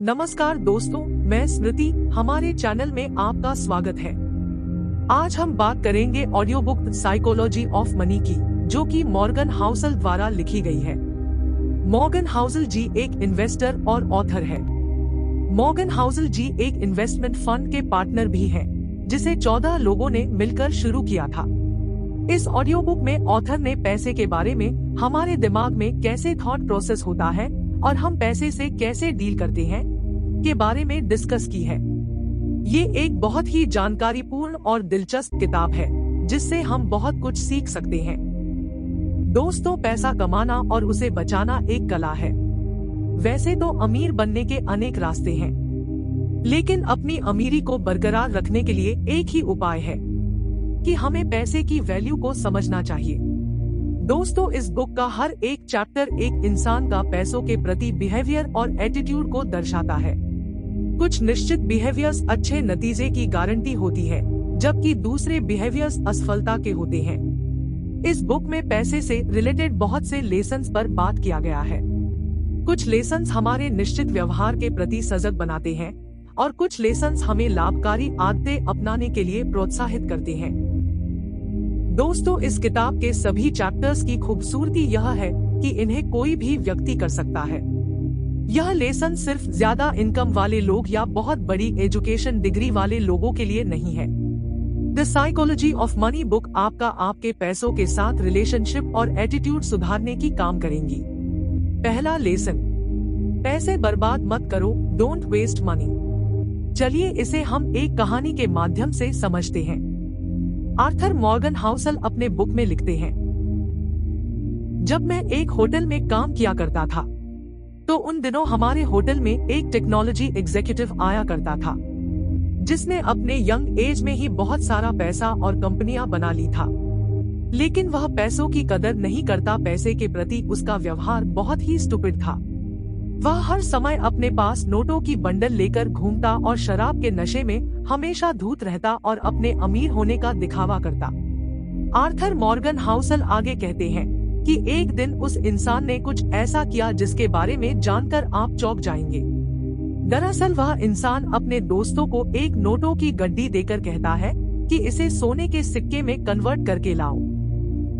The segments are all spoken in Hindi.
नमस्कार दोस्तों, मैं स्मृति। हमारे चैनल में आपका स्वागत है। आज हम बात करेंगे audio book psychology of money की, जो कि मॉर्गन हाउसल द्वारा लिखी गई है। मॉर्गन हाउसल जी एक इन्वेस्टर और ऑथर है। मॉर्गन हाउसल जी एक इन्वेस्टमेंट फंड के पार्टनर भी हैं, जिसे 14 लोगों ने मिलकर शुरू किया था। इस ऑडियो बुक में ऑथर ने पैसे के बारे में, हमारे दिमाग में कैसे थॉट प्रोसेस होता है और हम पैसे से कैसे डील करते हैं के बारे में डिस्कस की है। ये एक बहुत ही जानकारीपूर्ण और दिलचस्प किताब है, जिससे हम बहुत कुछ सीख सकते हैं। दोस्तों, पैसा कमाना और उसे बचाना एक कला है। वैसे तो अमीर बनने के अनेक रास्ते हैं, लेकिन अपनी अमीरी को बरकरार रखने के लिए एक ही उपाय है कि हमें पैसे की वैल्यू को समझना चाहिए। दोस्तों, इस बुक का हर एक चैप्टर एक इंसान का पैसों के प्रति बिहेवियर और एटीट्यूड को दर्शाता है। कुछ निश्चित बिहेवियर्स अच्छे नतीजे की गारंटी होती है, जबकि दूसरे बिहेवियर्स असफलता के होते हैं। इस बुक में पैसे से रिलेटेड बहुत से लेसन्स पर बात किया गया है। कुछ लेसन्स हमारे निश्चित व्यवहार के प्रति सजग बनाते हैं और कुछ लेसन्स हमें लाभकारी आदतें अपनाने के लिए प्रोत्साहित करते हैं। दोस्तों, इस किताब के सभी चैप्टर्स की खूबसूरती यह है कि इन्हें कोई भी व्यक्ति कर सकता है। यह लेसन सिर्फ ज्यादा इनकम वाले लोग या बहुत बड़ी एजुकेशन डिग्री वाले लोगों के लिए नहीं है। The psychology of money book आपके पैसों के साथ रिलेशनशिप और एटीट्यूड सुधारने की काम करेंगी। पहला लेसन, पैसे बर्बाद मत करो, डोंट वेस्ट मनी। चलिए इसे हम एक कहानी के माध्यम से समझते हैं। आर्थर मॉर्गन हाउसल अपने बुक में लिखते हैं, जब मैं एक होटल में काम किया करता था, तो उन दिनों हमारे होटल में एक टेक्नोलॉजी एग्जीक्यूटिव आया करता था, जिसने अपने यंग एज में ही बहुत सारा पैसा और कंपनियां बना ली था। लेकिन वह पैसों की कदर नहीं करता। पैसे के प्रति उसका व्यवहार बहुत ही स्टूपिड था। वह हर समय अपने पास नोटों की बंडल लेकर घूमता और शराब के नशे में हमेशा धूत रहता और अपने अमीर होने का दिखावा करता। आर्थर मॉर्गन हाउसल आगे कहते हैं कि एक दिन उस इंसान ने कुछ ऐसा किया जिसके बारे में जानकर आप चौंक जाएंगे। दरअसल वह इंसान अपने दोस्तों को एक नोटों की गड्डी देकर कहता है कि इसे सोने के सिक्के में कन्वर्ट करके लाओ।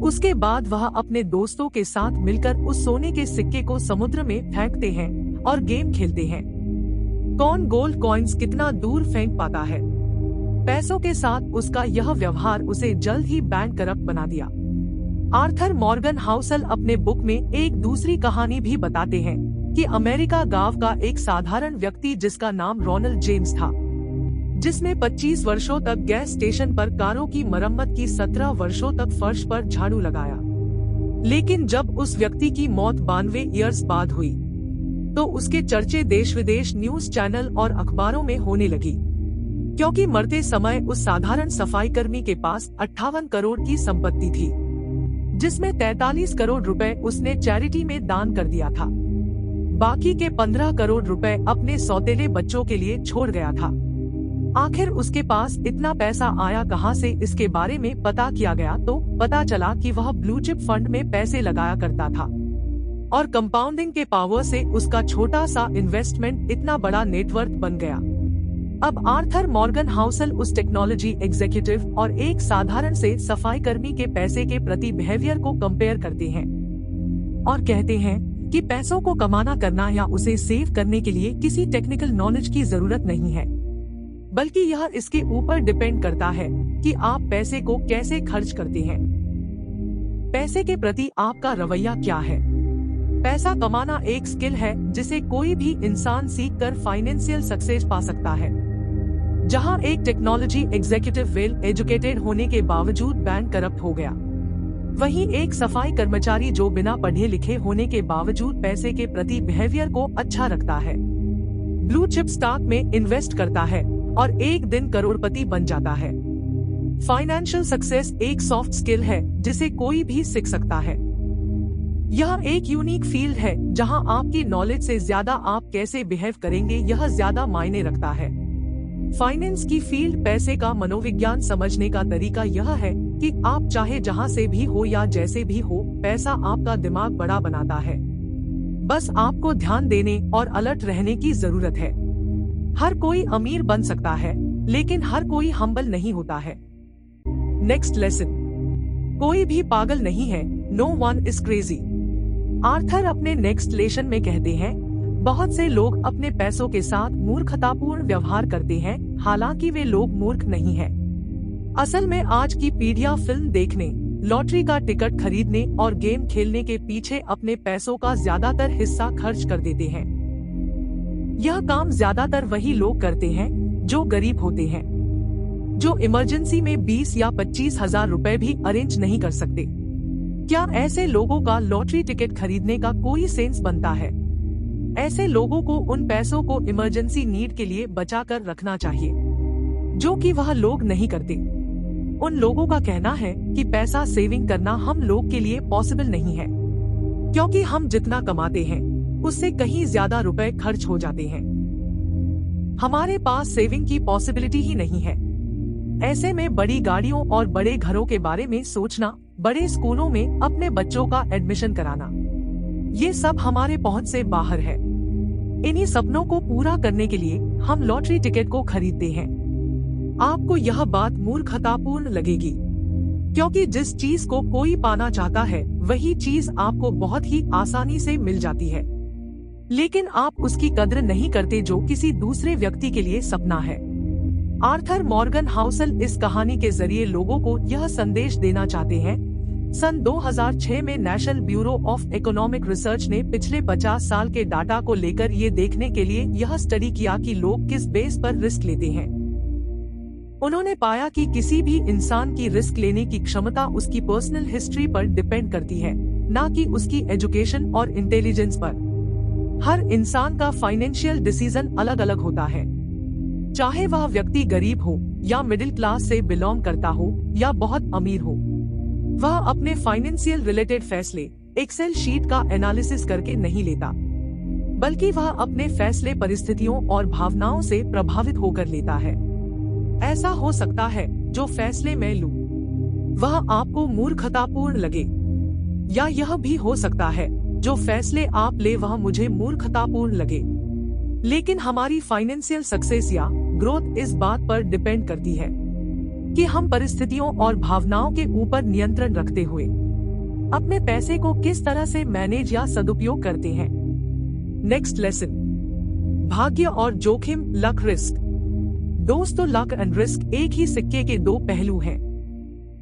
उसके बाद वह अपने दोस्तों के साथ मिलकर उस सोने के सिक्के को समुद्र में फेंकते हैं और गेम खेलते हैं, कौन गोल्ड कॉइन्स कितना दूर फेंक पाता है। पैसों के साथ उसका यह व्यवहार उसे जल्द ही बैंक करप्ट बना दिया। आर्थर मॉर्गन हाउसल अपने बुक में एक दूसरी कहानी भी बताते हैं कि अमेरिका गांव का एक साधारण व्यक्ति जिसका नाम रोनाल्ड जेम्स था, जिसने 25 वर्षों तक गैस स्टेशन पर कारों की मरम्मत की, 17 वर्षों तक फर्श पर झाड़ू लगाया। लेकिन जब उस व्यक्ति की मौत 92 ईयर्स बाद हुई, तो उसके चर्चे देश विदेश न्यूज चैनल और अखबारों में होने लगी, क्योंकि मरते समय उस साधारण सफाई कर्मी के पास 58 करोड़ की संपत्ति थी, जिसमें 43 करोड़ रुपए उसने चैरिटी में दान कर दिया था। बाकी के 15 करोड़ रुपए अपने सौतेले बच्चों के लिए छोड़ गया था। आखिर उसके पास इतना पैसा आया कहां से, इसके बारे में पता किया गया तो पता चला कि वह ब्लू चिप फंड में पैसे लगाया करता था और कंपाउंडिंग के पावर से उसका छोटा सा इन्वेस्टमेंट इतना बड़ा नेटवर्थ बन गया। अब आर्थर मॉर्गन हाउसल उस टेक्नोलॉजी एग्जीक्यूटिव और एक साधारण से सफाई कर्मी के पैसे के प्रति बिहेवियर को कंपेयर करते हैं और कहते हैं कि पैसों को कमाना करना या उसे सेव करने के लिए किसी टेक्निकल नॉलेज की जरूरत नहीं है, बल्कि यह इसके ऊपर डिपेंड करता है कि आप पैसे को कैसे खर्च करते हैं। पैसे के प्रति आपका रवैया क्या है। पैसा कमाना एक स्किल है जिसे कोई भी इंसान सीखकर फाइनेंशियल सक्सेस पा सकता है। जहां एक टेक्नोलॉजी एग्जीक्यूटिव वेल एजुकेटेड होने के बावजूद बैंक करप्ट हो गया, वहीं एक सफाई कर्मचारी जो बिना पढ़े लिखे होने के बावजूद पैसे के प्रति बिहेवियर को अच्छा रखता है, ब्लू चिप स्टॉक में इन्वेस्ट करता है और एक दिन करोड़पति बन जाता है। फाइनेंशियल सक्सेस एक सॉफ्ट स्किल है जिसे कोई भी सीख सकता है। यह एक यूनिक फील्ड है जहां आपकी नॉलेज से ज्यादा आप कैसे बिहेव करेंगे यह ज्यादा मायने रखता है। फाइनेंस की फील्ड पैसे का मनोविज्ञान समझने का तरीका यह है कि आप चाहे जहां से भी हो या जैसे भी हो, पैसा आपका दिमाग बड़ा बनाता है। बस आपको ध्यान देने और अलर्ट रहने की जरूरत है। हर कोई अमीर बन सकता है, लेकिन हर कोई हम्बल नहीं होता है। नेक्स्ट लेसन, कोई भी पागल नहीं है, no one is crazy. Arthur अपने नेक्स्ट लेसन में कहते हैं, बहुत से लोग अपने पैसों के साथ मूर्खतापूर्ण व्यवहार करते हैं, हालांकि वे लोग मूर्ख नहीं हैं। असल में आज की पीढ़ियां फिल्म देखने, लॉटरी का टिकट खरीदने और गेम खेलने के पीछे अपने पैसों का ज्यादातर हिस्सा खर्च कर देते हैं। यह काम ज्यादातर वही लोग करते हैं जो गरीब होते हैं, जो इमरजेंसी में 20 या 25 हजार रुपए भी अरेंज नहीं कर सकते। क्या ऐसे लोगों का लॉटरी टिकट खरीदने का कोई सेंस बनता है? ऐसे लोगों को उन पैसों को इमरजेंसी नीड के लिए बचा कर रखना चाहिए, जो कि वह लोग नहीं करते। उन लोगों का कहना है कि पैसा सेविंग करना हम लोग के लिए पॉसिबल नहीं है, क्योंकि हम जितना कमाते हैं उससे कहीं ज्यादा रुपए खर्च हो जाते हैं। हमारे पास सेविंग की पॉसिबिलिटी ही नहीं है। ऐसे में बड़ी गाड़ियों और बड़े घरों के बारे में सोचना, बड़े स्कूलों में अपने बच्चों का एडमिशन कराना, ये सब हमारे पहुंच से बाहर है। इन्हीं सपनों को पूरा करने के लिए हम लॉटरी टिकट को खरीदते हैं। आपको यह बात मूर्खतापूर्ण लगेगी, क्योंकि जिस चीज को कोई पाना चाहता है वही चीज आपको बहुत ही आसानी से मिल जाती है, लेकिन आप उसकी कद्र नहीं करते जो किसी दूसरे व्यक्ति के लिए सपना है। आर्थर मॉर्गन हाउसल इस कहानी के जरिए लोगों को यह संदेश देना चाहते हैं। सन 2006 में national bureau of economic research ने पिछले 50 साल के डाटा को लेकर ये देखने के लिए यह स्टडी किया कि लोग किस बेस पर रिस्क लेते हैं। उन्होंने पाया कि किसी भी इंसान की रिस्क लेने की क्षमता उसकी पर्सनल हिस्ट्री पर डिपेंड करती है, न कि उसकी एजुकेशन और इंटेलिजेंस पर। हर इंसान का फाइनेंशियल डिसीजन अलग अलग होता है, चाहे वह व्यक्ति गरीब हो या मिडिल क्लास से बिलोंग करता हो या बहुत अमीर हो। वह अपने फाइनेंशियल रिलेटेड फैसले एक्सेल शीट का एनालिसिस करके नहीं लेता, बल्कि वह अपने फैसले परिस्थितियों और भावनाओं से प्रभावित होकर लेता है। ऐसा हो सकता है जो फैसले मैं लूं वह आपको मूर्खतापूर्ण लगे, या यह भी हो सकता है जो फैसले आप ले वह मुझे मूर्खतापूर्ण लगे। लेकिन हमारी फाइनेंशियल सक्सेस या ग्रोथ इस बात पर डिपेंड करती है कि हम परिस्थितियों और भावनाओं के ऊपर नियंत्रण रखते हुए अपने पैसे को किस तरह से मैनेज या सदुपयोग करते हैं। नेक्स्ट लेसन, भाग्य और जोखिम, लक रिस्क। दोस्तों, लक एंड रिस्क एक ही सिक्के के दो पहलू हैं।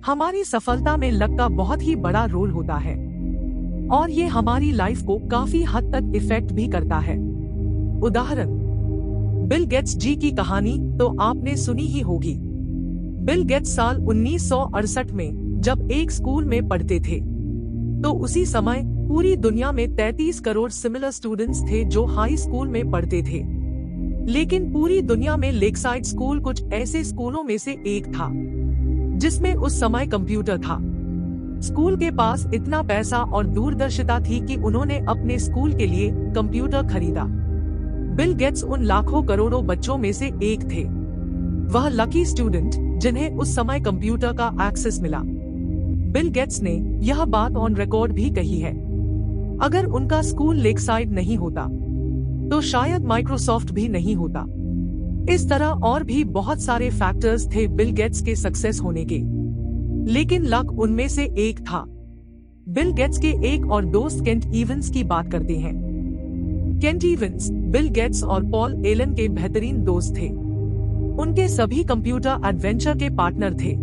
हमारी सफलता में लक का बहुत ही बड़ा रोल होता है और ये हमारी लाइफ को काफी हद तक इफेक्ट भी करता है। उदाहरण, बिल गेट्स जी की कहानी तो आपने सुनी ही होगी। बिल गेट्स साल 1968 में जब एक स्कूल में पढ़ते थे, तो उसी समय पूरी दुनिया में 33 करोड़ सिमिलर स्टूडेंट्स थे जो हाई स्कूल में पढ़ते थे। लेकिन पूरी दुनिया में लेकसाइड स्कूल कुछ ऐसे स्कूलों में से एक था जिसमें उस समय कंप्यूटर था। स्कूल के पास इतना पैसा और दूरदर्शिता थी कि उन्होंने अपने स्कूल के लिए कंप्यूटर खरीदा। बिल गेट्स उन लाखों करोड़ों बच्चों में से एक थे, वह लकी स्टूडेंट जिन्हें उस समय कंप्यूटर का एक्सेस मिला। बिल गेट्स ने यह बात ऑन रिकॉर्ड भी कही है, अगर उनका स्कूल लेकसाइड नहीं होता तो शायद माइक्रोसॉफ्ट भी नहीं होता। इस तरह और भी बहुत सारे फैक्टर्स थे बिल गेट्स के सक्सेस होने के, लेकिन लक उनमें से एक था। बिल गेट्स के एक और दोस्त केंट इवंस की बात करते हैं। केंट इवंस बिल गेट्स और पॉल एलन के बेहतरीन दोस्त थे। उनके सभी कंप्यूटर एडवेंचर के पार्टनर थे।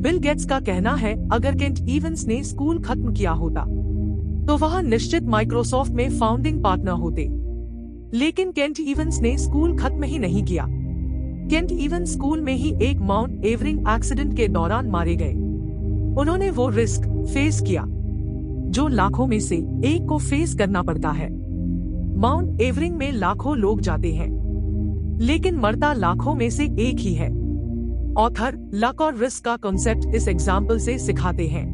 बिल गेट्स का कहना है, अगर केंट इवंस ने स्कूल खत्म किया होता तो वह निश्चित माइक्रोसॉफ्ट में फाउंडिंग पार्टनर होते। लेकिन केंट इवंस ने स्कूल खत्म ही नहीं किया। केंट इवंस स्कूल में ही एक माउंट एवरिंग एक्सीडेंट के दौरान मारे गए। उन्होंने वो रिस्क फेस किया जो लाखों में से एक को फेस करना पड़ता है। माउंट एवरिंग में लाखों लोग जाते हैं, लेकिन मरता लाखों में से एक ही है। ऑथर लक और रिस्क का कॉन्सेप्ट इस एग्जाम्पल से सिखाते हैं।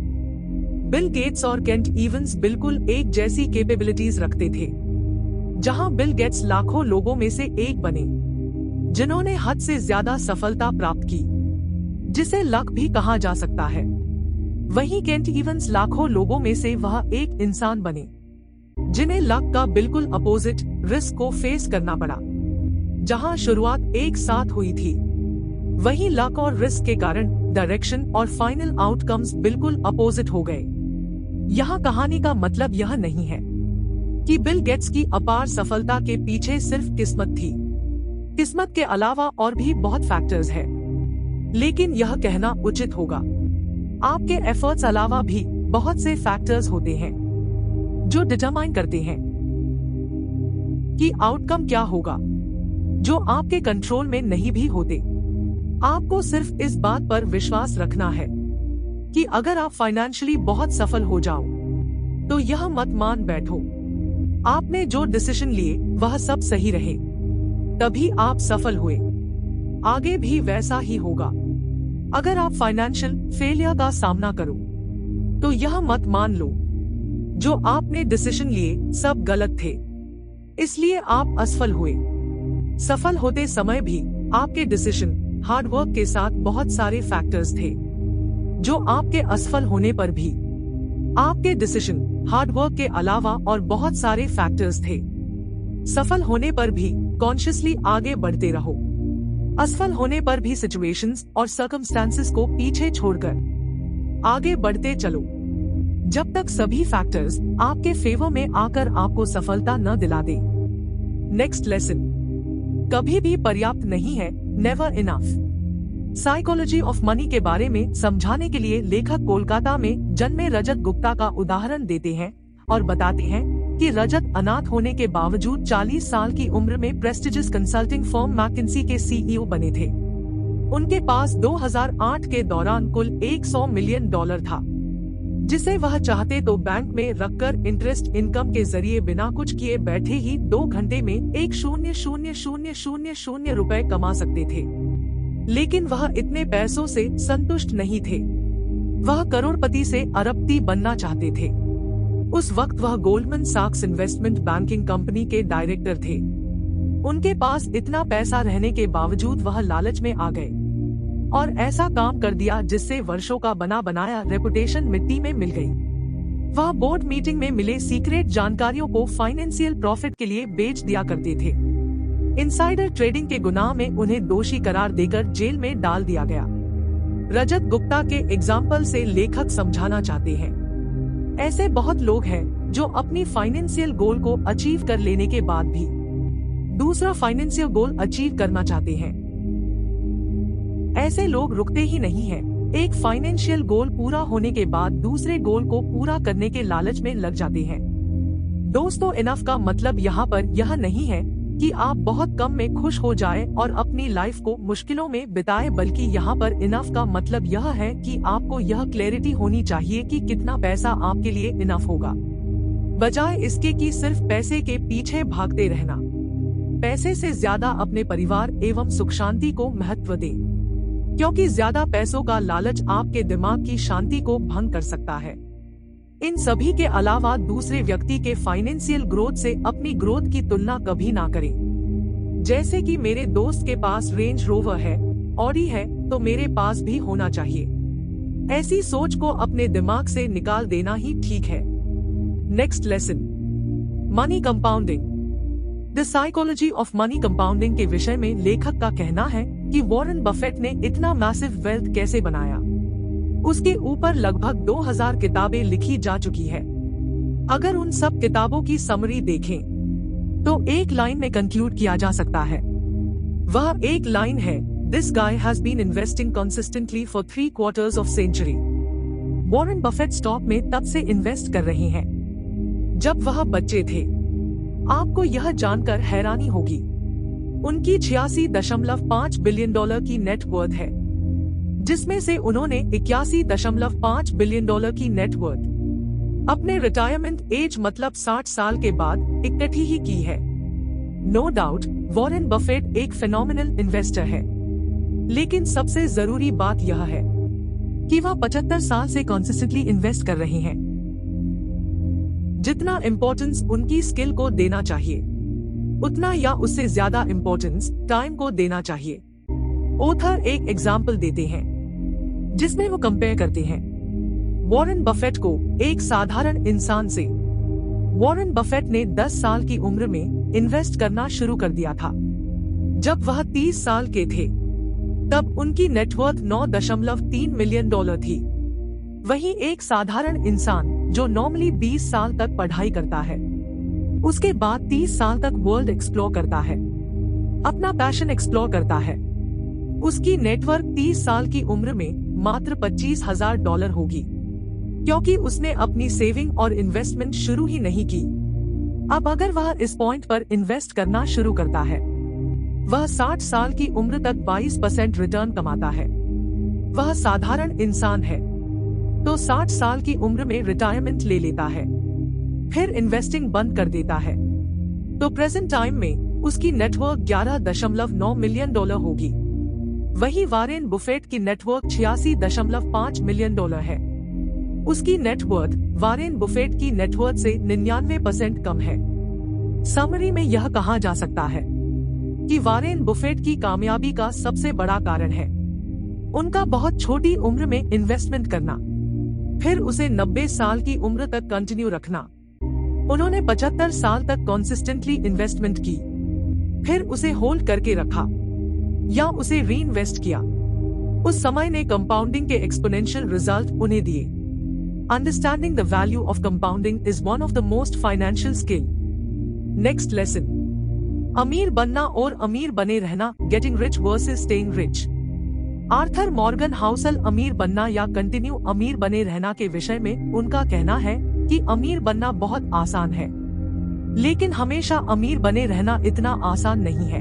बिल गेट्स और केंट इवंस बिल्कुल एक जैसी कैपेबिलिटीज रखते थे। जहां बिल गेट्स लाखों लोगों में से एक बने जिन्होंने हद से ज्यादा सफलता प्राप्त की, जिसे लक भी कहा जा सकता है, वहीं केंट इवंस लाखों लोगों में से वह एक इंसान बने जिन्हें लक का बिल्कुल अपोजिट रिस्क को फेस करना पड़ा। जहां शुरुआत एक साथ हुई थी, वहीं लक और रिस्क के कारण डायरेक्शन और फाइनल आउटकम्स बिल्कुल अपोजिट हो गए। यहाँ कहानी का मतलब यह नहीं है कि बिल गेट्स की अपार सफलता के पीछे सिर्फ किस्मत थी। किस्मत के अलावा और भी बहुत फैक्टर्स हैं, लेकिन यह कहना उचित होगा आपके एफर्ट्स अलावा भी बहुत से फैक्टर्स होते हैं जो डिटरमाइन करते हैं कि आउटकम क्या होगा, जो आपके कंट्रोल में नहीं भी होते। आपको सिर्फ इस बात पर विश्वास रखना है कि अगर आप फाइनेंशियली बहुत सफल हो जाओ तो यह मत मान बैठो आपने जो डिसीजन लिए वह सब सही रहे, तभी आप सफल हुए। आगे भी वैसा ही होगा। अगर आप फाइनेंशियल फेलियर का सामना करो तो यह मत मान लो जो आपने डिसीजन लिए सब गलत थे, इसलिए आप असफल हुए। सफल होते समय भी आपके डिसीजन हार्डवर्क के साथ बहुत सारे फैक्टर्स थे, जो आपके असफल होने पर भी आपके डिसीजन हार्डवर्क के अलावा और बहुत सारे फैक्टर्स थे। सफल होने पर भी कॉन्शियसली आगे बढ़ते रहो। असफल होने पर भी सिचुएशंस और सर्कमस्टांसेस को पीछे छोड़कर आगे बढ़ते चलो, जब तक सभी फैक्टर्स आपके फेवर में आकर आपको सफलता न दिला दे। नेक्स्ट लेसन, कभी भी पर्याप्त नहीं है, never enough. Psychology of money के बारे में समझाने के लिए लेखक कोलकाता में जन्मे रजत गुप्ता का उदाहरण देते हैं और बताते हैं कि रजत अनाथ होने के बावजूद 40 साल की उम्र में प्रेस्टिजियस कंसल्टिंग फर्म मैकिन्सी के सीईओ बने थे। उनके पास 2008 के दौरान कुल $100 मिलियन था, जिसे वह चाहते तो बैंक में रखकर इंटरेस्ट इनकम के जरिए बिना कुछ किए बैठे ही 2 घंटे में 1,000,000 रुपए कमा सकते थे। लेकिन वह इतने पैसों से संतुष्ट नहीं थे। वह करोड़पति से अरबपति बनना चाहते थे। उस वक्त वह गोल्डमैन सैक्स इन्वेस्टमेंट बैंकिंग कंपनी के डायरेक्टर थे। उनके पास इतना पैसा रहने के बावजूद वह लालच में आ गए और ऐसा काम कर दिया जिससे वर्षों का बना बनाया रेपुटेशन मिट्टी में मिल गई। वह बोर्ड मीटिंग में मिले सीक्रेट जानकारियों को फाइनेंशियल प्रॉफिट के लिए बेच दिया करते थे। इनसाइडर ट्रेडिंग के गुनाह में उन्हें दोषी करार देकर जेल में डाल दिया गया। रजत गुप्ता के एग्जाम्पल से लेखक समझाना चाहते हैं, ऐसे बहुत लोग हैं जो अपनी फाइनेंशियल गोल को अचीव कर लेने के बाद भी दूसरा फाइनेंशियल गोल अचीव करना चाहते हैं। ऐसे लोग रुकते ही नहीं हैं। एक फाइनेंशियल गोल पूरा होने के बाद दूसरे गोल को पूरा करने के लालच में लग जाते हैं। दोस्तों, इनफ का मतलब यहाँ पर यह नहीं है कि आप बहुत कम में खुश हो जाएं और अपनी लाइफ को मुश्किलों में बिताएं, बल्कि यहाँ पर इनफ का मतलब यह है कि आपको यह क्लैरिटी होनी चाहिए कि कितना पैसा आपके लिए इनफ होगा, बजाय इसके कि सिर्फ पैसे के पीछे भागते रहना। पैसे से ज्यादा अपने परिवार एवं सुख शांति को महत्व दें, क्योंकि ज्यादा पैसों का लालच आपके दिमाग की शांति को भंग कर सकता है। इन सभी के अलावा दूसरे व्यक्ति के फाइनेंशियल ग्रोथ से अपनी ग्रोथ की तुलना कभी ना करें। जैसे कि मेरे दोस्त के पास रेंज रोवर है, ऑडी है, तो मेरे पास भी होना चाहिए। ऐसी सोच को अपने दिमाग से निकाल देना ही ठीक है। Next lesson, money compounding. The psychology of money compounding के विषय में लेखक का कहना है कि वॉरेन बफेट ने इतना मैसिव वेल्थ कैसे बनाया। उसके ऊपर लगभग 2000 किताबें लिखी जा चुकी है। अगर उन सब किताबों की समरी देखें तो एक लाइन में कंक्लूड किया जा सकता है। वह एक लाइन है, this guy has been investing consistently for 3/4 of century. Warren Buffett stock में तब से इन्वेस्ट कर रहे हैं जब वह बच्चे थे। आपको यह जानकर हैरानी होगी, उनकी $86.5 बिलियन की नेट वर्थ है, जिसमें से उन्होंने $81.5 बिलियन की नेटवर्थ अपने रिटायरमेंट एज मतलब 60 साल के बाद इकट्ठी ही की है। नो डाउट वॉरेन बफेट एक फिनोमिनल इन्वेस्टर है, लेकिन सबसे जरूरी बात यह है कि वह 75 साल से कंसिस्टेंटली इन्वेस्ट कर रहे हैं। जितना इम्पोर्टेंस उनकी स्किल को देना चाहिए, उतना या उससे ज्यादा इम्पोर्टेंस टाइम को देना चाहिए। ऑथर एक एग्जाम्पल देते हैं जिसमें वो कंपेयर करते हैं वॉरेन बफेट को एक साधारण इंसान से। वॉरेन बफेट ने 10 साल की उम्र में इन्वेस्ट करना शुरू कर दिया था। जब वह 30 साल के थे तब उनकी नेटवर्थ $9.3 मिलियन थी। वहीं एक साधारण इंसान जो नॉर्मली 20 साल तक पढ़ाई करता है, उसके बाद 30 साल तक वर्ल्ड एक्सप्लोर करता है, अपना पैशन एक्सप्लोर करता है, उसकी नेटवर्थ 30 साल की उम्र में मात्र $25,000 होगी, क्योंकि उसने अपनी सेविंग और इन्वेस्टमेंट शुरू ही नहीं की। अब अगर वह इस पॉइंट पर इन्वेस्ट करना शुरू करता है, वह 60 साल की उम्र तक 22% रिटर्न कमाता है। वह साधारण इंसान है तो 60 साल की उम्र में रिटायरमेंट ले लेता है, फिर इन्वेस्टिंग बंद कर देता है, तो प्रेजेंट टाइम में उसकी नेटवर्थ $11.9 मिलियन होगी। वही वॉरेन बुफेट की नेटवर्थ $86.5 मिलियन है। उसकी नेटवर्थ वॉरेन बुफेट की नेटवर्थ से 99% कम है। समरी में यह कहा जा सकता है कि वॉरेन बुफेट की कामयाबी का सबसे बड़ा कारण है उनका बहुत छोटी उम्र में इन्वेस्टमेंट करना, फिर उसे 90 साल की उम्र तक कंटिन्यू रखना। उन्होंने 75 साल तक कंसिस्टेंटली इन्वेस्टमेंट की, फिर उसे होल्ड करके रखा या उसे री इन्वेस्ट किया। उस समय ने कंपाउंडिंग के एक्सपोनेंशियल रिजल्ट उन्हें दिए। Understanding the value of compounding is one of the most financial skill. Next lesson, अमीर बनना और अमीर बने रहना, getting rich versus staying rich. Arthur Morgan Housel अमीर बनना या कंटिन्यू अमीर बने रहना के विषय में उनका कहना है कि अमीर बनना बहुत आसान है, लेकिन हमेशा अमीर बने रहना इतना आसान नहीं है,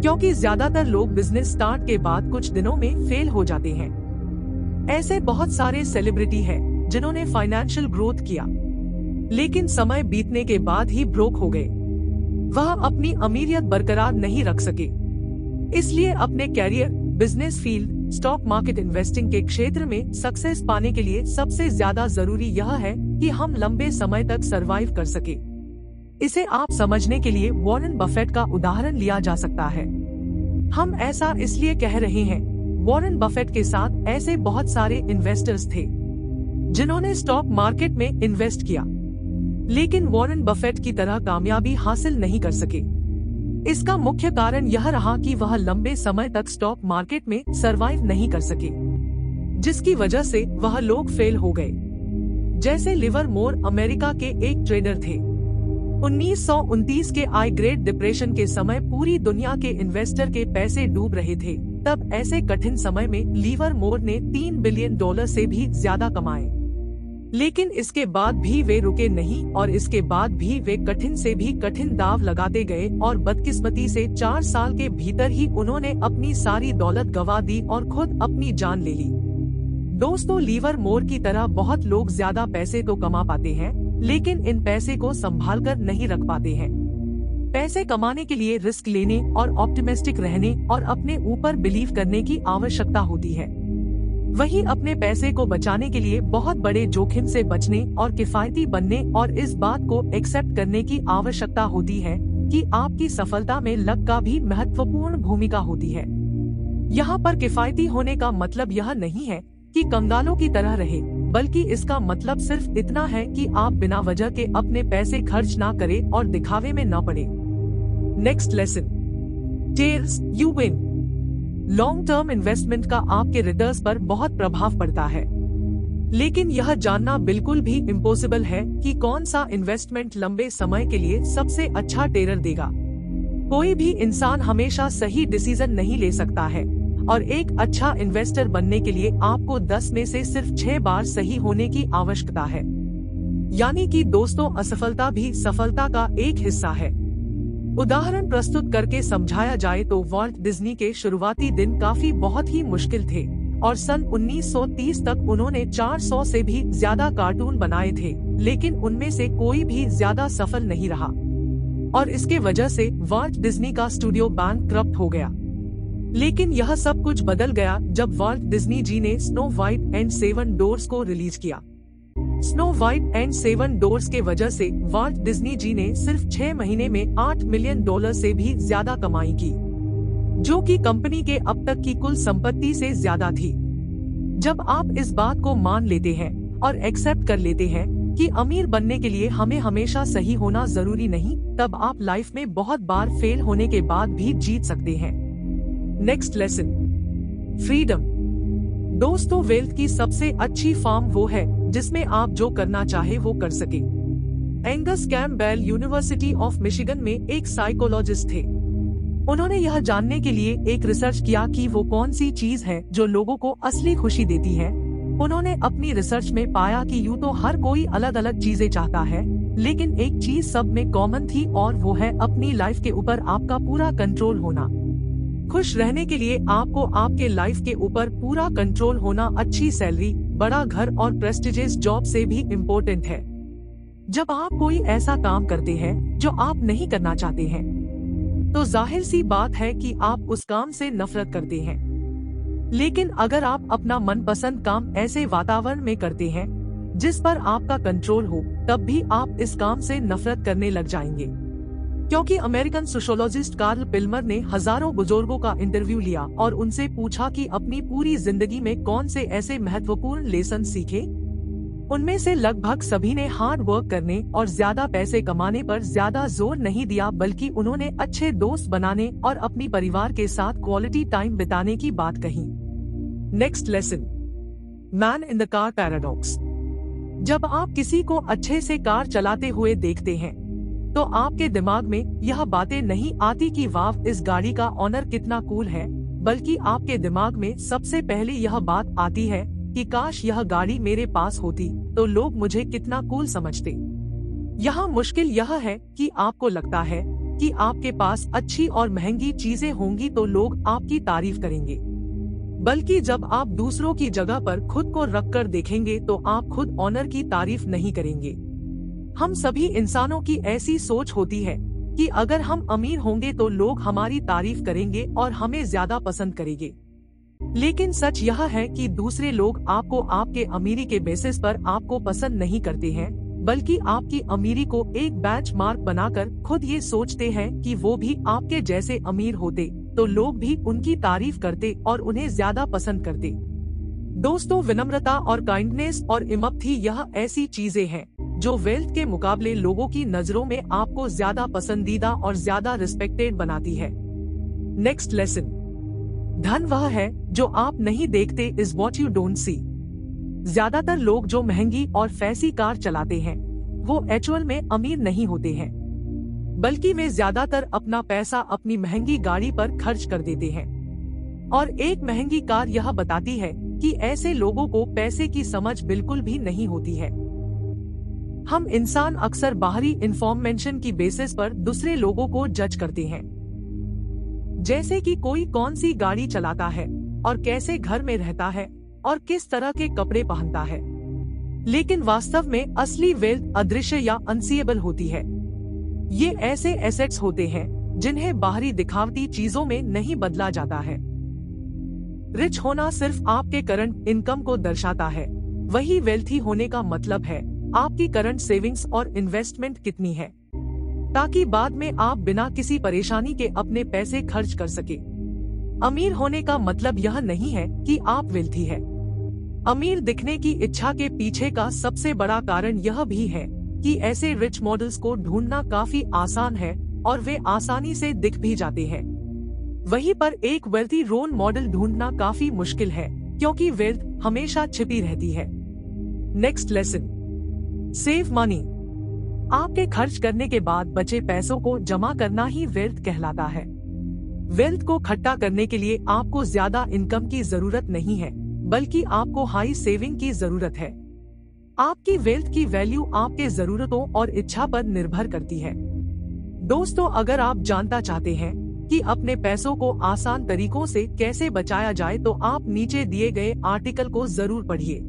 क्योंकि ज्यादातर लोग बिजनेस स्टार्ट के बाद कुछ दिनों में फेल हो जाते हैं। ऐसे बहुत सारे सेलिब्रिटी हैं जिन्होंने फाइनेंशियल ग्रोथ किया, लेकिन समय बीतने के बाद ही ब्रोक हो गए। वह अपनी अमीरियत बरकरार नहीं रख सके, इसलिए अपने career, business field, stock market, investing के क्षेत्र में सक्सेस पाने के लिए सबसे ज्यादा जरूरी यह है कि हम लंबे समय तक सरवाइव कर सके। इसे आप समझने के लिए वॉरेन बफेट का उदाहरण लिया जा सकता है। हम ऐसा इसलिए कह रहे हैं, वॉरेन बफेट के साथ ऐसे बहुत सारे इन्वेस्टर्स थे जिन्होंने स्टॉक मार्केट में इन्वेस्ट किया, लेकिन वॉरेन बफेट की तरह कामयाबी हासिल नहीं कर सके। इसका मुख्य कारण यह रहा कि वह लंबे समय तक स्टॉक मार्केट में सरवाइव नहीं कर सके, जिसकी वजह से वह लोग फेल हो गए। जैसे लिवरमोर अमेरिका के एक ट्रेडर थे। 1929 के आई ग्रेट डिप्रेशन के समय पूरी दुनिया के इन्वेस्टर के पैसे डूब रहे थे। तब ऐसे कठिन समय में लिवरमोर ने $3 बिलियन से भी ज्यादा कमाए, लेकिन इसके बाद भी वे रुके नहीं और इसके बाद भी वे कठिन से भी कठिन दाव लगाते गए और बदकिस्मती से 4 साल के भीतर ही उन्होंने अपनी सारी दौलत गंवा दी और खुद अपनी जान ले ली। दोस्तों, लिवरमोर की तरह बहुत लोग ज्यादा पैसे तो कमा पाते हैं, लेकिन इन पैसे को संभाल कर नहीं रख पाते हैं। पैसे कमाने के लिए रिस्क लेने और ऑप्टिमिस्टिक रहने और अपने ऊपर बिलीव करने की आवश्यकता होती है। वहीं अपने पैसे को बचाने के लिए बहुत बड़े जोखिम से बचने और किफायती बनने और इस बात को एक्सेप्ट करने की आवश्यकता होती है कि आपकी सफलता में लक का भी महत्वपूर्ण भूमिका होती है। यहाँ पर किफायती होने का मतलब यह नहीं है कि कंगालों की तरह रहे, बल्कि इसका मतलब सिर्फ इतना है कि आप बिना वजह के अपने पैसे खर्च ना करें और दिखावे में न पड़े। Next lesson, tells you win. Long term investment का आपके रिटर्न्स पर बहुत प्रभाव पड़ता है, लेकिन यह जानना बिल्कुल भी इम्पॉसिबल है कि कौन सा इन्वेस्टमेंट लंबे समय के लिए सबसे अच्छा टेरर देगा। कोई भी इंसान हमेशा सही डिसीजन नहीं ले सकता है और एक अच्छा इन्वेस्टर बनने के लिए आपको 10 में से सिर्फ 6 बार सही होने की आवश्यकता है। यानी कि दोस्तों, असफलता भी सफलता का एक हिस्सा है। उदाहरण प्रस्तुत करके समझाया जाए तो वॉल्ट डिज्नी के शुरुआती दिन काफी बहुत ही मुश्किल थे और सन 1930 तक उन्होंने 400 से भी ज्यादा कार्टून बनाए थे, लेकिन उनमें से कोई भी ज्यादा सफल नहीं रहा और इसके वजह से वॉल्ट डिज्नी का स्टूडियो बैंकक्रप्ट हो गया। लेकिन यह सब कुछ बदल गया जब वॉल्ट डिज्नी जी ने स्नो वाइट एंड 7 डोर्स को रिलीज किया। स्नो वाइट एंड 7 डोर्स के वजह से वॉल्ट डिज्नी जी ने सिर्फ 6 महीने में $8 मिलियन से भी ज्यादा कमाई की, जो कि कंपनी के अब तक की कुल संपत्ति से ज्यादा थी। जब आप इस बात को मान लेते हैं और एक्सेप्ट कर लेते हैं कि अमीर बनने के लिए हमें हमेशा सही होना जरूरी नहीं, तब आप लाइफ में बहुत बार फेल होने के बाद भी जीत सकते हैं। Next lesson, freedom. दोस्तों, वेल्थ की सबसे अच्छी फॉर्म वो है जिसमें आप जो करना चाहे वो कर सके। Angus Campbell university of Michigan में एक साइकोलॉजिस्ट थे। उन्होंने यह जानने के लिए एक रिसर्च किया कि वो कौन सी चीज है जो लोगों को असली खुशी देती है। उन्होंने अपनी रिसर्च में पाया कि यूँ तो हर कोई अलग अलग चीजें चाहता है, लेकिन एक चीज सब में कॉमन थी और वो है अपनी लाइफ के ऊपर आपका पूरा कंट्रोल होना। खुश रहने के लिए आपको आपके लाइफ के ऊपर पूरा कंट्रोल होना अच्छी सैलरी, बड़ा घर और प्रेस्टिजियस जॉब से भी इम्पोर्टेंट है। जब आप कोई ऐसा काम करते हैं जो आप नहीं करना चाहते हैं, तो जाहिर सी बात है कि आप उस काम से नफरत करते हैं। लेकिन अगर आप अपना मनपसंद काम ऐसे वातावरण में करते हैं जिस पर आपका कंट्रोल हो, तब भी आप इस काम से नफरत करने लग जाएंगे। क्योंकि अमेरिकन सोशियोलॉजिस्ट कार्ल पिल्मर ने हजारों बुजुर्गों का इंटरव्यू लिया और उनसे पूछा कि अपनी पूरी जिंदगी में कौन से ऐसे महत्वपूर्ण लेसन सीखे। उनमें से लगभग सभी ने हार्ड वर्क करने और ज्यादा पैसे कमाने पर ज्यादा जोर नहीं दिया, बल्कि उन्होंने अच्छे दोस्त बनाने और अपनी परिवार के साथ क्वालिटी टाइम बिताने की बात कही। Next lesson, man in the car paradox. जब आप किसी को अच्छे से कार चलाते हुए देखते हैं, तो आपके दिमाग में यह बातें नहीं आती कि वाह इस गाड़ी का ऑनर कितना कूल है, बल्कि आपके दिमाग में सबसे पहले यह बात आती है कि काश यह गाड़ी मेरे पास होती तो लोग मुझे कितना कूल समझते। यहाँ मुश्किल यह है कि आपको लगता है कि आपके पास अच्छी और महंगी चीजें होंगी तो लोग आपकी तारीफ करेंगे, बल्कि जब आप दूसरों की जगह पर खुद को रखकर देखेंगे तो आप खुद ऑनर की तारीफ नहीं करेंगे। हम सभी इंसानों की ऐसी सोच होती है कि अगर हम अमीर होंगे तो लोग हमारी तारीफ करेंगे और हमें ज्यादा पसंद करेंगे। लेकिन सच यह है कि दूसरे लोग आपको आपके अमीरी के बेसिस पर आपको पसंद नहीं करते हैं, बल्कि आपकी अमीरी को एक बेंचमार्क बनाकर खुद ये सोचते हैं कि वो भी आपके जैसे अमीर होते तो लोग भी उनकी तारीफ करते और उन्हें ज्यादा पसंद करते। दोस्तों, विनम्रता और काइंडनेस और इम्पैथी यह ऐसी चीजें हैं जो वेल्थ के मुकाबले लोगों की नजरों में आपको ज्यादा पसंदीदा और ज्यादा रिस्पेक्टेड बनाती है। नेक्स्ट लेसन, धन वह है जो आप नहीं देखते is what you don't see. ज्यादातर लोग जो महंगी और फैंसी कार चलाते हैं वो एक्चुअल में अमीर नहीं होते हैं, बल्कि वे ज्यादातर अपना पैसा अपनी महंगी गाड़ी पर खर्च कर देते हैं। और एक महंगी कार यह बताती है कि ऐसे लोगों को पैसे की समझ बिल्कुल भी नहीं होती है। हम इंसान अक्सर बाहरी इन्फॉर्मेशन की बेसिस पर दूसरे लोगों को जज करते हैं, जैसे कि कोई कौन सी गाड़ी चलाता है और कैसे घर में रहता है और किस तरह के कपड़े पहनता है। लेकिन वास्तव में असली वेल्थ अदृश्य या अनसीएबल होती है। ये ऐसे एसेट्स होते हैं जिन्हें बाहरी दिखावटी चीजों में नहीं बदला जाता है। रिच होना सिर्फ आपके करंट इनकम को दर्शाता है, वही वेल्थी होने का मतलब है आपकी करंट सेविंग्स और इन्वेस्टमेंट कितनी है, ताकि बाद में आप बिना किसी परेशानी के अपने पैसे खर्च कर सके। अमीर होने का मतलब यह नहीं है कि आप वेल्थी है। अमीर दिखने की इच्छा के पीछे का सबसे बड़ा कारण यह भी है कि ऐसे रिच मॉडल्स को ढूंढना काफी आसान है और वे आसानी से दिख भी जाते हैं। वहीं पर एक वेल्थी रोल मॉडल ढूंढना काफी मुश्किल है, क्योंकि वेल्थ हमेशा छिपी रहती है। Next lesson, save money. आपके खर्च करने के बाद बचे पैसों को जमा करना ही वेल्थ कहलाता है। वेल्थ को इकट्ठा करने के लिए आपको ज्यादा इनकम की जरूरत नहीं है, बल्कि आपको हाई सेविंग की जरूरत है। आपकी वेल्थ की वैल्यू आपके जरूरतों और इच्छा पर निर्भर करती है। दोस्तों, अगर आप जानना चाहते हैं कि अपने पैसों को आसान तरीकों से कैसे बचाया जाए तो आप नीचे दिए गए आर्टिकल को जरूर पढ़िए।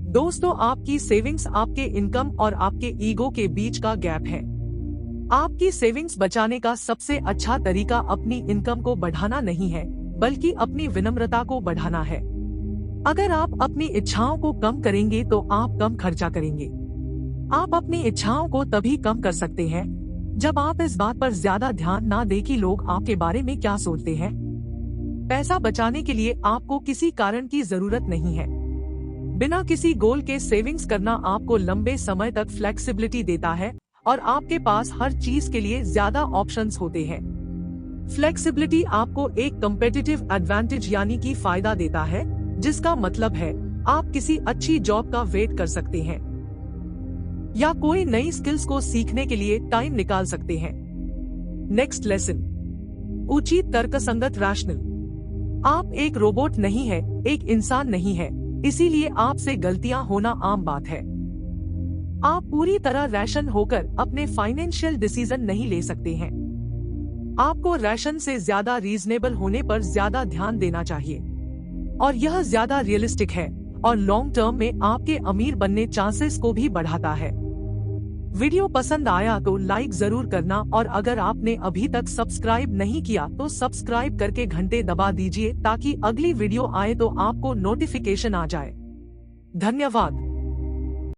दोस्तों, आपकी सेविंग्स आपके इनकम और आपके ईगो के बीच का गैप है। आपकी सेविंग्स बचाने का सबसे अच्छा तरीका अपनी इनकम को बढ़ाना नहीं है, बल्कि अपनी विनम्रता को बढ़ाना है। अगर आप अपनी इच्छाओं को कम करेंगे तो आप कम खर्चा करेंगे। आप अपनी इच्छाओं को तभी कम कर सकते हैं जब आप इस बात पर ज्यादा ध्यान ना दें कि लोग आपके बारे में क्या सोचते हैं। पैसा बचाने के लिए आपको किसी कारण की जरूरत नहीं है। बिना किसी गोल के सेविंग्स करना आपको लंबे समय तक फ्लेक्सिबिलिटी देता है और आपके पास हर चीज के लिए ज्यादा ऑप्शंस होते हैं। फ्लेक्सिबिलिटी आपको एक कम्पिटिटिव एडवांटेज यानी कि फायदा देता है, जिसका मतलब है आप किसी अच्छी जॉब का वेट कर सकते हैं या कोई नई स्किल्स को सीखने के लिए टाइम निकाल सकते हैं। नेक्स्ट लेसन, उचित तर्कसंगत रैशनल। आप एक रोबोट नहीं है, एक इंसान नहीं है, इसीलिए आपसे गलतियां होना आम बात है। आप पूरी तरह रैशन होकर अपने फाइनेंशियल डिसीजन नहीं ले सकते हैं। आपको रैशन से ज्यादा रीजनेबल होने पर ज्यादा ध्यान देना चाहिए और यह ज्यादा रियलिस्टिक है और लॉन्ग टर्म में आपके अमीर बनने चांसेस को भी बढ़ाता है। वीडियो पसंद आया तो लाइक जरूर करना और अगर आपने अभी तक सब्सक्राइब नहीं किया तो सब्सक्राइब करके घंटे दबा दीजिए ताकि अगली वीडियो आए तो आपको नोटिफिकेशन आ जाए। धन्यवाद।